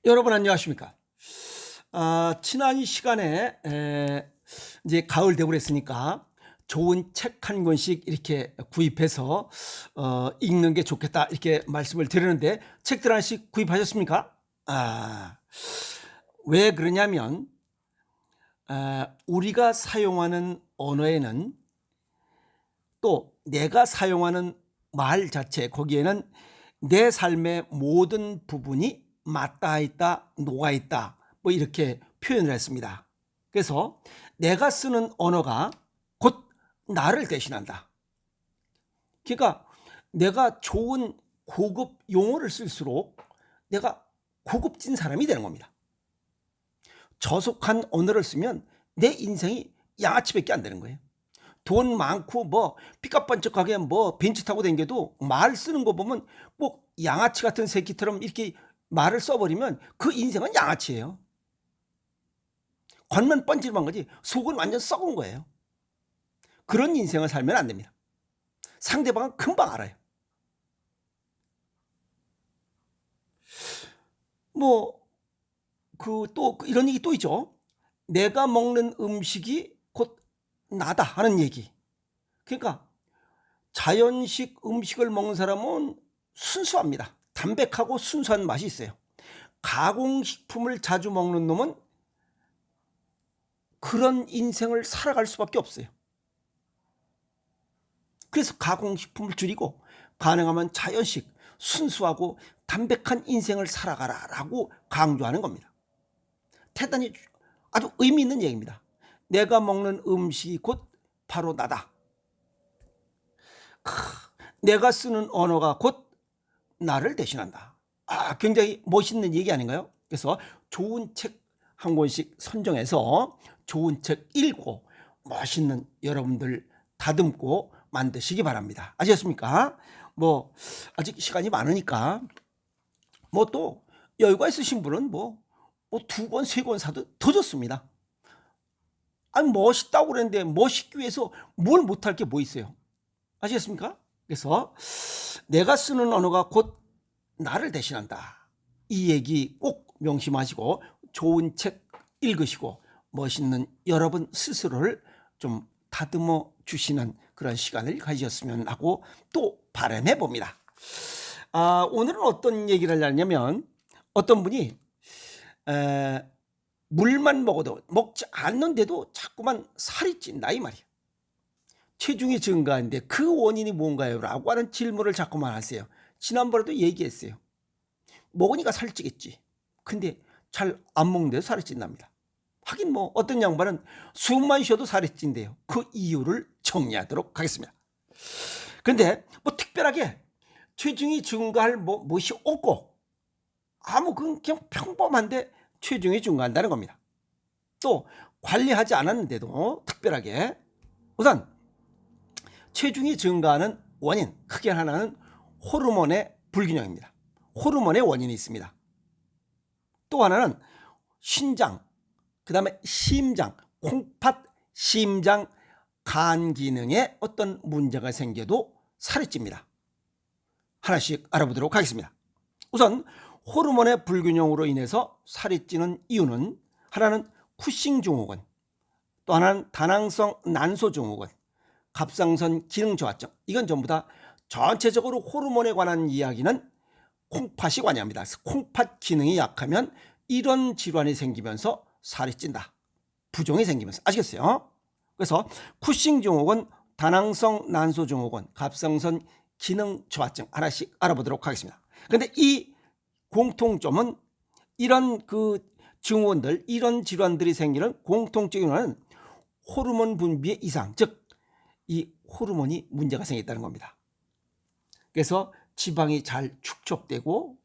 여러분 안녕하십니까? 지난 시간에 이제 가을 되고 그랬으니까 좋은 책 한 권씩 이렇게 구입해서 읽는 게 좋겠다 이렇게 말씀을 드렸는데 책들 하나씩 구입하셨습니까? 왜 그러냐면 우리가 사용하는 언어에는 또 내가 사용하는 말 자체 거기에는 내 삶의 모든 부분이 맞닿아 있다, 녹아 있다 뭐 이렇게 표현을 했습니다. 그래서 내가 쓰는 언어가 곧 나를 대신한다. 그러니까 내가 좋은 고급 용어를 쓸수록 내가 고급진 사람이 되는 겁니다. 저속한 언어를 쓰면 내 인생이 양아치밖에 안 되는 거예요. 돈 많고 뭐 삐까뻔쩍하게 뭐 벤츠 타고 다녀도 말 쓰는 거 보면 꼭 양아치 같은 새끼처럼 이렇게 말을 써버리면 그 인생은 양아치예요. 겉만 뻔질만 거지 속은 완전 썩은 거예요. 그런 인생을 살면 안 됩니다. 상대방은 금방 알아요. 뭐 또 이런 얘기 또 있죠. 내가 먹는 음식이 곧 나다 하는 얘기. 그러니까 자연식 음식을 먹는 사람은 순수합니다. 담백하고 순수한 맛이 있어요. 가공식품을 자주 먹는 놈은 그런 인생을 살아갈 수밖에 없어요. 그래서 가공식품을 줄이고 가능하면 자연식, 순수하고 담백한 인생을 살아가라라고 강조하는 겁니다. 대단히 아주 의미 있는 얘기입니다. 내가 먹는 음식이 곧 바로 나다. 내가 쓰는 언어가 곧 나를 대신한다. 굉장히 멋있는 얘기 아닌가요? 그래서 좋은 책 한 권씩 선정해서 좋은 책 읽고 멋있는 여러분들 다듬고 만드시기 바랍니다. 아시겠습니까? 뭐 아직 시간이 많으니까 뭐 또 여유가 있으신 분은 뭐 두 권, 세 권 사도 더 좋습니다. 아니 멋있다고 그랬는데 멋있기 위해서 뭘 못할 게 뭐 있어요? 아시겠습니까? 그래서 내가 쓰는 언어가 곧 나를 대신한다. 이 얘기 꼭 명심하시고 좋은 책 읽으시고 멋있는 여러분 스스로를 좀 다듬어 주시는 그런 시간을 가지셨으면 하고 또 바람해 봅니다. 오늘은 어떤 얘기를 하려냐면 어떤 분이 물만 먹어도 먹지 않는데도 자꾸만 살이 찐다 이 말이에요. 체중이 증가하는데 그 원인이 뭔가요? 라고 하는 질문을 자꾸만 하세요. 지난번에도 얘기했어요. 먹으니까 살찌겠지. 근데 잘 안 먹는데도 살이 찐답니다. 하긴 뭐 어떤 양반은 숨만 쉬어도 살이 찐대요. 그 이유를 정리하도록 하겠습니다. 근데 뭐 특별하게 체중이 증가할 무엇이 없고 그냥 평범한데 체중이 증가한다는 겁니다. 또 관리하지 않았는데도 특별하게 우선 체중이 증가하는 원인 크게 하나는 호르몬의 불균형입니다. 호르몬의 원인이 있습니다. 또 하나는 신장, 그 다음에 심장, 콩팥, 심장, 간 기능에 어떤 문제가 생겨도 살이 찝니다. 하나씩 알아보도록 하겠습니다. 우선 호르몬의 불균형으로 인해서 살이 찌는 이유는 하나는 쿠싱 증후군, 또 하나는 다낭성 난소 증후군, 갑상선 기능 저하증. 이건 전부 다 전체적으로 호르몬에 관한 이야기는 콩팥이 관여합니다. 콩팥 기능이 약하면 이런 질환이 생기면서 살이 찐다. 부종이 생기면서. 아시겠어요? 그래서 쿠싱 증후군, 다낭성 난소 증후군, 갑상선 기능 저하증 하나씩 알아보도록 하겠습니다. 그런데 이 공통점은 이런 증후군들, 이런 질환들이 생기는 공통적인 원인은 호르몬 분비의 이상, 즉 이 호르몬이 문제가 생겼다는 겁니다. 그래서 지방이 잘 축적되고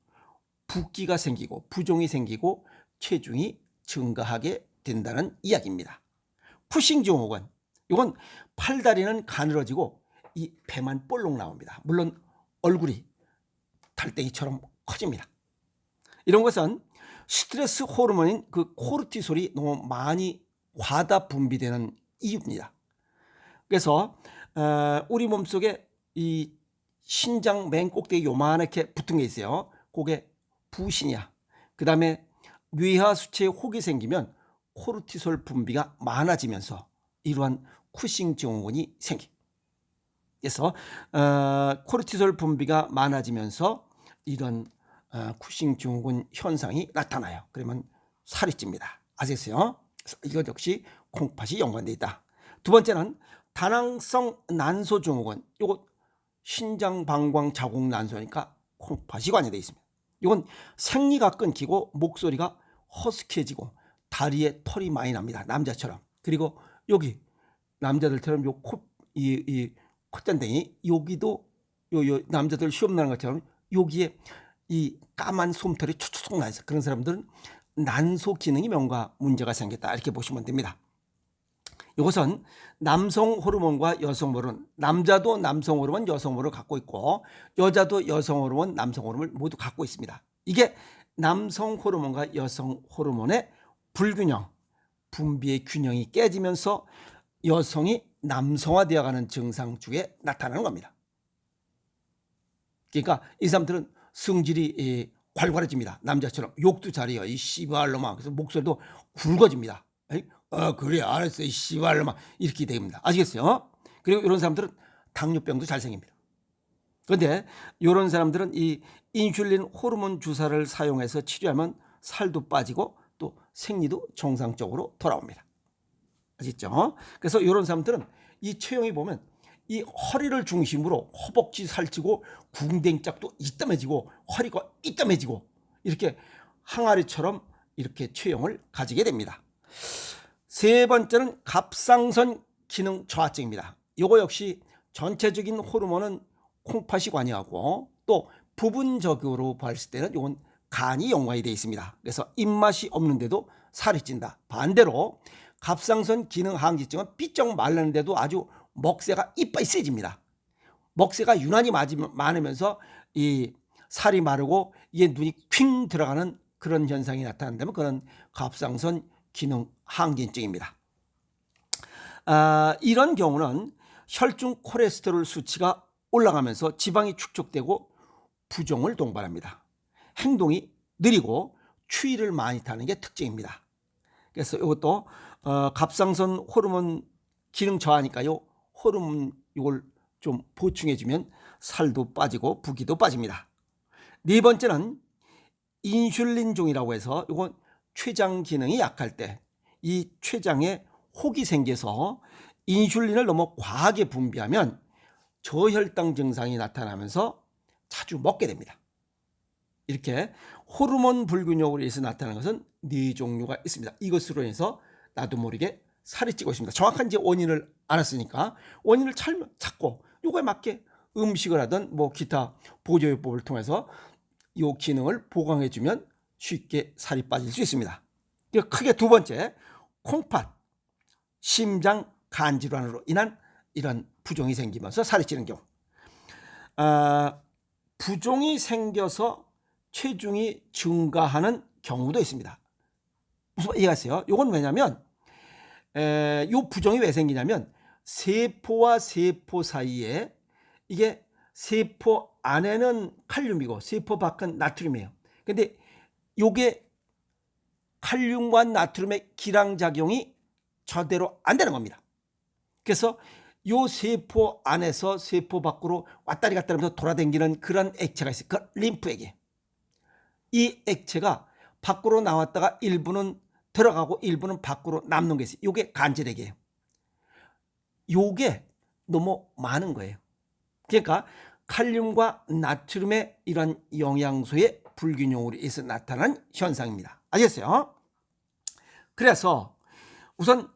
붓기가 생기고 부종이 생기고 체중이 증가하게 된다는 이야기입니다. 쿠싱 증후군, 이건 팔다리는 가늘어지고 이 배만 볼록 나옵니다. 물론 얼굴이 달팽이처럼 커집니다. 이런 것은 스트레스 호르몬인 코르티솔이 너무 많이 과다 분비되는 이유입니다. 그래서 우리 몸속에 이 신장 맨 꼭대기 요만하게 붙은 게 있어요. 그게 부신이야. 그 다음에 뇌하 수체에 혹이 생기면 코르티솔 분비가 많아지면서 이러한 쿠싱 증후군이 생기. 그래서 코르티솔 분비가 많아지면서 이런 쿠싱 증후군 현상이 나타나요. 그러면 살이 찝니다. 아시겠어요? 그래서 이것 역시 콩팥이 연관되어 있다. 두 번째는 다낭성 난소 증후군. 이거 신장 방광 자국 난소니까 콩팥이 관여되어 있습니다. 이건 생리가 끊기고 목소리가 허스키해지고 다리에 털이 많이 납니다. 남자처럼. 그리고 여기 남자들처럼 요 이 콧잔등이 여기도 요 남자들 시험 나는 것처럼 여기에 이 까만 솜털이 촉촉 나 있어. 그런 사람들은 난소 기능이 뭔가 문제가 생겼다 이렇게 보시면 됩니다. 이것은 남성 호르몬과 여성 호르몬, 남자도 남성 호르몬, 여성 호르몬을 갖고 있고 여자도 여성 호르몬, 남성 호르몬을 모두 갖고 있습니다. 이게 남성 호르몬과 여성 호르몬의 불균형, 분비의 균형이 깨지면서 여성이 남성화되어가는 증상 중에 나타나는 겁니다. 그러니까 이 사람들은 성질이 괄괄해집니다. 남자처럼 욕도 잘해요. 이 씨발로만. 그래서 목소리도 굵어집니다. 그래 알았어 이 씨발로만 이렇게 됩니다. 아시겠어요? 그리고 이런 사람들은 당뇨병도 잘 생깁니다. 그런데 이런 사람들은 이 인슐린 호르몬 주사를 사용해서 치료하면 살도 빠지고 또 생리도 정상적으로 돌아옵니다. 아시죠? 그래서 이런 사람들은 이 체형이 보면 이 허리를 중심으로 허벅지 살찌고 궁뎅짝도 이따매지고 허리가 이따매지고 이렇게 항아리처럼 이렇게 체형을 가지게 됩니다. 세 번째는 갑상선 기능 저하증입니다. 이거 역시 전체적인 호르몬은 콩팥이 관여하고 또 부분적으로 봤을 때는 이건 간이 연관이 되어 있습니다. 그래서 입맛이 없는데도 살이 찐다. 반대로 갑상선 기능 항진증은 삐쩍 말랐는데도 아주 먹새가 이빨이 세집니다. 먹새가 유난히 많으면서 이 살이 마르고 이게 눈이 퀭 들어가는 그런 현상이 나타난다면 그건 갑상선 기능 항진증입니다. 이런 경우는 혈중 콜레스테롤 수치가 올라가면서 지방이 축적되고 부종을 동반합니다. 행동이 느리고 추위를 많이 타는 게 특징입니다. 그래서 이것도 갑상선 호르몬 기능 저하니까요. 호르몬 이걸 좀 보충해주면 살도 빠지고 부기도 빠집니다. 네 번째는 인슐린종이라고 해서 이건 췌장 기능이 약할 때 이 췌장에 혹이 생겨서 인슐린을 너무 과하게 분비하면 저혈당 증상이 나타나면서 자주 먹게 됩니다. 이렇게 호르몬 불균형으로 인해서 나타나는 것은 네 종류가 있습니다. 이것으로 인해서 나도 모르게 살이 찌고 있습니다. 정확한 이제 원인을 알았으니까 원인을 찾고 이거에 맞게 음식을 하든 뭐 기타 보조요법을 통해서 이 기능을 보강해주면 쉽게 살이 빠질 수 있습니다. 크게 두 번째, 콩팥, 심장 간 질환으로 인한 이런 부종이 생기면서 살이 찌는 경우. 부종이 생겨서 체중이 증가하는 경우도 있습니다. 무슨 이해하세요? 이건 왜냐면 이 부종이 왜 생기냐면 세포와 세포 사이에 이게 세포 안에는 칼륨이고 세포 밖은 나트륨이에요. 근데 이게 칼륨과 나트륨의 기량작용이 저대로 안 되는 겁니다. 그래서 이 세포 안에서 세포 밖으로 왔다리 갔다리 하면서 돌아다니는 그런 액체가 있어요. 그 림프액이에요. 이 액체가 밖으로 나왔다가 일부는 들어가고 일부는 밖으로 남는 게 있어요. 이게 간질액이에요. 이게 너무 많은 거예요. 그러니까 칼륨과 나트륨의 이런 영양소의 불균형으로 인해서 나타난 현상입니다. 아시겠어요? 그래서 우선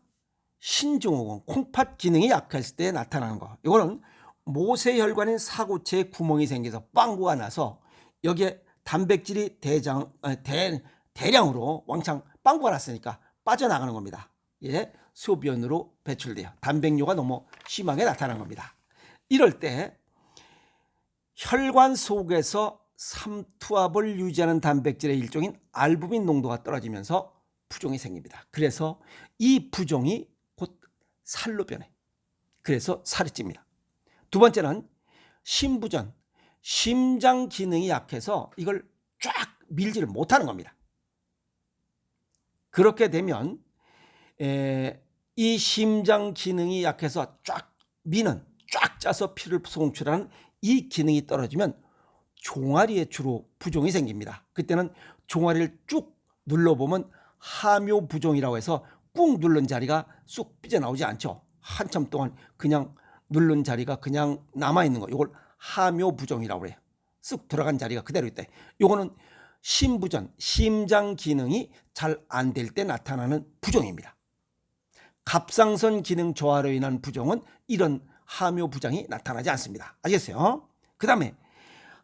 신증후군, 콩팥 기능이 약했을 때 나타나는 거. 이거는 모세혈관인 사구체에 구멍이 생겨서 빵구가 나서 여기에 단백질이 대량으로 왕창 빵구가 났으니까 빠져나가는 겁니다. 예, 소변으로 배출돼요. 단백뇨가 너무 심하게 나타난 겁니다. 이럴 때 혈관 속에서 삼투압을 유지하는 단백질의 일종인 알부민 농도가 떨어지면서 부종이 생깁니다. 그래서 이 부종이 곧 살로 변해. 그래서 살이 찝니다. 두 번째는 심부전, 심장 기능이 약해서 이걸 쫙 밀지를 못하는 겁니다. 그렇게 되면 이 심장 기능이 약해서 쫙 짜서 피를 송출하는 이 기능이 떨어지면 종아리에 주로 부종이 생깁니다. 그때는 종아리를 쭉 눌러보면 하묘부종이라고 해서 꾹 누른 자리가 쑥 삐져나오지 않죠. 한참 동안 그냥 누른 자리가 그냥 남아있는 거, 이걸 하묘부종이라고 해요. 쑥 들어간 자리가 그대로 있다. 이거는 심부전, 심장 기능이 잘 안 될 때 나타나는 부종입니다. 갑상선 기능 저하로 인한 부종은 이런 하묘부종이 나타나지 않습니다. 아시겠어요? 그 다음에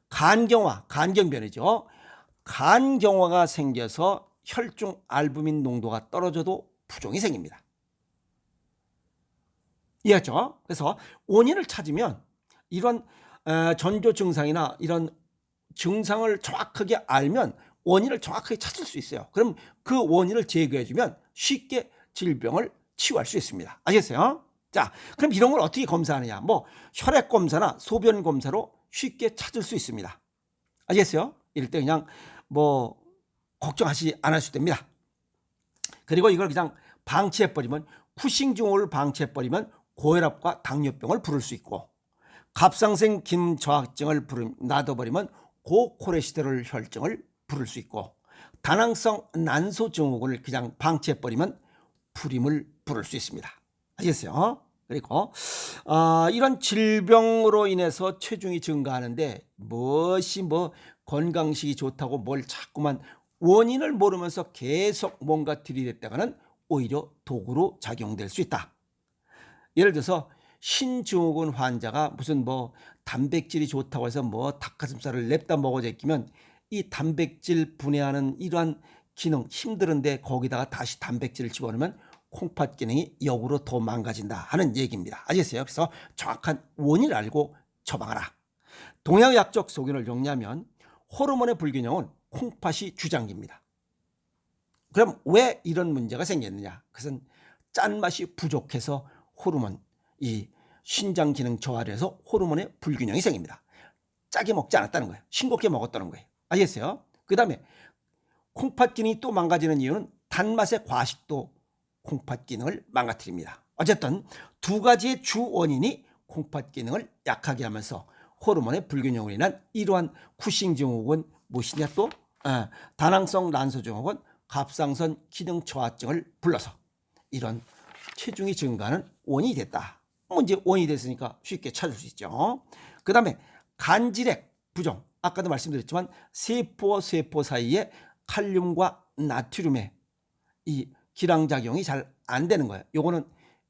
간경화, 간경변이죠. 간경화가 생겨서 혈중 알부민 농도가 떨어져도 부종이 생깁니다. 이해했죠? 그래서 원인을 찾으면 이런 전조 증상이나 이런 증상을 정확하게 알면 원인을 정확하게 찾을 수 있어요. 그럼 그 원인을 제거해주면 쉽게 질병을 치유할 수 있습니다. 아시겠어요? 자, 그럼 이런 걸 어떻게 검사하느냐? 뭐 혈액 검사나 소변 검사로 쉽게 찾을 수 있습니다. 아시겠어요? 이럴 때 그냥 뭐 걱정하지 않으셔도 됩니다. 그리고 이걸 그냥 방치해버리면, 쿠싱 증후를 방치해버리면 고혈압과 당뇨병을 부를 수 있고, 갑상선 기능 저하증을 놔둬버리면 고콜레스테롤 혈증을 부를 수 있고, 다낭성 난소 증후군을 그냥 방치해버리면 불임을 부를 수 있습니다. 아시겠어요? 그리고 이런 질병으로 인해서 체중이 증가하는데 무엇이 건강식이 좋다고 뭘 자꾸만 원인을 모르면서 계속 뭔가 들이댔다가는 오히려 도구로 작용될 수 있다. 예를 들어서 신증후군 환자가 무슨 단백질이 좋다고 해서 닭가슴살을 냅다 먹어 제끼면 이 단백질 분해하는 이러한 기능 힘들은데 거기다가 다시 단백질을 집어넣으면 콩팥 기능이 역으로 더 망가진다 하는 얘기입니다. 아시겠어요? 그래서 정확한 원인을 알고 처방하라. 동양의학적 소견을 정리하면 호르몬의 불균형은 콩팥이 주장기입니다. 그럼 왜 이런 문제가 생겼느냐? 그것은 짠맛이 부족해서 호르몬, 이 신장 기능 저하를 해서 호르몬의 불균형이 생깁니다. 짜게 먹지 않았다는 거예요. 싱겁게 먹었다는 거예요. 아시겠어요? 그 다음에 콩팥 기능이 또 망가지는 이유는 단맛의 과식도 콩팥 기능을 망가뜨립니다. 어쨌든 두 가지의 주 원인이 콩팥 기능을 약하게 하면서 호르몬의 불균형으로 인한 이러한 쿠싱 증후군, 무엇이냐 또 다낭성 난소 증후군, 갑상선 기능 저하증을 불러서 이런 체중이 증가하는 원인이 됐다. 이제 원인이 됐으니까 쉽게 찾을 수 있죠. 그 다음에 간질액 부종, 아까도 말씀드렸지만 세포와 세포 사이에 칼륨과 나트륨의 이 기량작용이 잘 안 되는 거예요. 요거는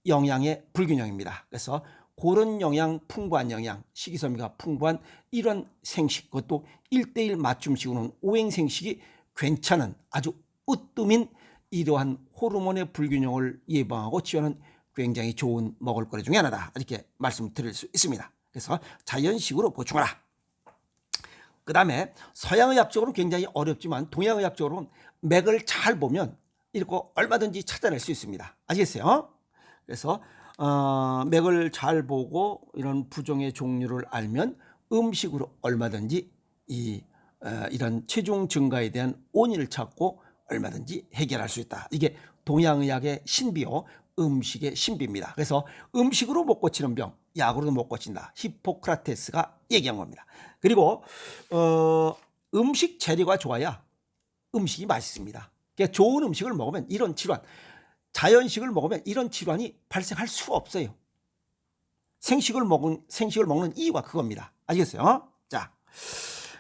영양의 불균형입니다. 그래서 그런 영양, 풍부한 영양, 식이섬유가 풍부한 이런 생식, 그것도 1:1 맞춤식으로는 오행생식이 괜찮은 아주 으뜸인 이러한 호르몬의 불균형을 예방하고 치유하는 굉장히 좋은 먹을거리 중에 하나다. 이렇게 말씀드릴 수 있습니다. 그래서 자연식으로 보충하라. 그 다음에 서양의학적으로는 굉장히 어렵지만 동양의학적으로는 맥을 잘 보면 이렇게 얼마든지 찾아낼 수 있습니다. 아시겠어요? 그래서 맥을 잘 보고 이런 부종의 종류를 알면 음식으로 얼마든지 이런 체중 증가에 대한 원인을 찾고 얼마든지 해결할 수 있다. 이게 동양의학의 신비요, 음식의 신비입니다. 그래서 음식으로 못 고치는 병, 약으로도 못 고친다. 히포크라테스가 얘기한 겁니다. 그리고 음식 재료가 좋아야 음식이 맛있습니다. 그러니까 좋은 음식을 먹으면 이런 질환, 자연식을 먹으면 이런 질환이 발생할 수가 없어요. 생식을 먹는 이유가 그겁니다. 아시겠어요? 자,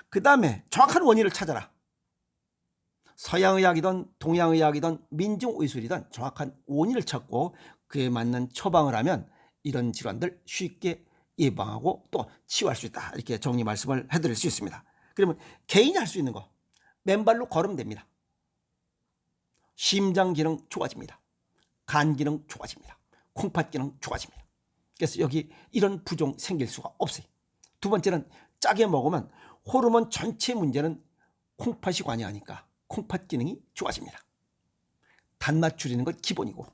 그 다음에 정확한 원인을 찾아라. 서양의학이든 동양의학이든 민중의술이든 정확한 원인을 찾고 그에 맞는 처방을 하면 이런 질환들 쉽게 예방하고 또 치유할 수 있다. 이렇게 정리 말씀을 해드릴 수 있습니다. 그러면 개인이 할 수 있는 거, 맨발로 걸으면 됩니다. 심장 기능 좋아집니다. 간 기능 좋아집니다. 콩팥 기능 좋아집니다. 그래서 여기 이런 부종 생길 수가 없어요. 두 번째는 짜게 먹으면 호르몬 전체 문제는 콩팥이 관여하니까 콩팥 기능이 좋아집니다. 단맛 줄이는 건 기본이고,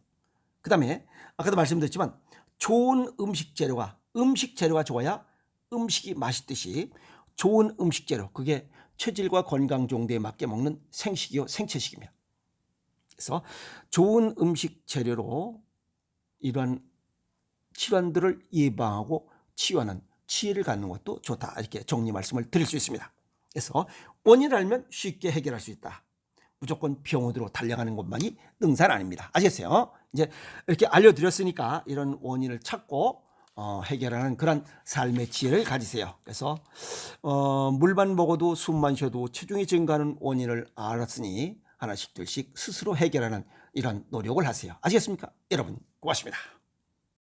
그 다음에 아까도 말씀드렸지만 좋은 음식 재료가 좋아야 음식이 맛있듯이 좋은 음식 재료, 그게 체질과 건강 정도에 맞게 먹는 생식이요, 생채식입니다. 그래서 좋은 음식 재료로 이런 질환들을 예방하고 치유하는 지혜를 갖는 것도 좋다. 이렇게 정리 말씀을 드릴 수 있습니다. 그래서 원인을 알면 쉽게 해결할 수 있다. 무조건 병원으로 달려가는 것만이 능사는 아닙니다. 아시겠어요? 이제 이렇게 알려드렸으니까 이런 원인을 찾고 해결하는 그런 삶의 지혜를 가지세요. 그래서 물만 먹어도 숨만 쉬어도 체중이 증가하는 원인을 알았으니 하나씩 둘씩 스스로 해결하는 이런 노력을 하세요. 아시겠습니까? 여러분 고맙습니다.